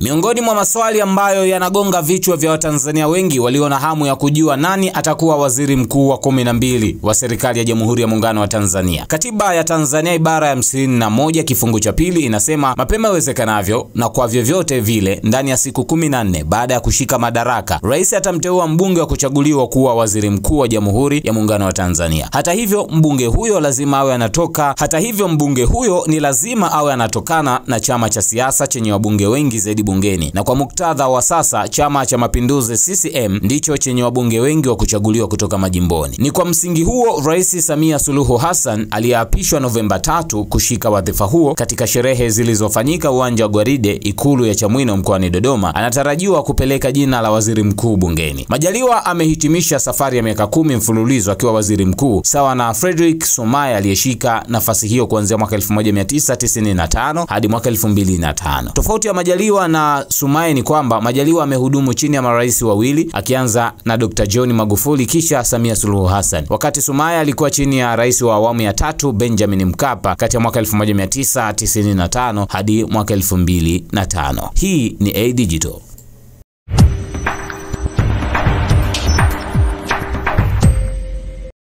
Miongoni mwa maswali ambayo yanagonga vichwa vya Watanzania wengi walio na hamu ya kujua nani atakuwa waziri mkuu wa 12 wa serikali ya Jamhuri ya Muungano wa Tanzania. Katiba ya Tanzania ibara ya 51 kifungu cha pili inasema mapema iwezekanavyo na kwa vyovyote vile ndani ya siku 14 baada ya kushika madaraka, rais atamteua mbunge wa kuchaguliwa kuwa waziri mkuu wa Jamhuri ya Muungano wa Tanzania. Hata hivyo mbunge huyo ni lazima awe anatokana na chama cha siasa chenye wabunge wengi zaidi bungeni. Na kwa muktadha wa sasa Chama cha Mapinduzi CCM ndicho chenye wabunge wengi wa kuchaguliwa kutoka majimboni. Ni kwa msingi huo Rais Samia Suluhu Hassan aliyeapishwa Novemba 3 kushika wadhifa huo katika sherehe zilizofanyika uwanja wa Gwaride Ikulu ya Chamwino mkoani Dodoma, anatarajiwa kupeleka jina la waziri mkuu bungeni. Majaliwa amehitimisha safari ya miaka 10 mfululizo akiwa waziri mkuu sawa na Frederick Sumaye aliyeshika nafasi hiyo kuanzia mwaka 1995 hadi mwaka 2005. Tofauti ya Majaliwa na Sumaye ni kwamba Majaliwa amehudumu chini ya marais wawili, akianza na Dr. John Magufuli kisha Samia Suluhu Hassan, wakati Sumaye alikuwa chini ya rais wa awamu ya 3 Benjamin Mkapa kati ya mwaka 1995 hadi mwaka 2005. Hii ni A Digital.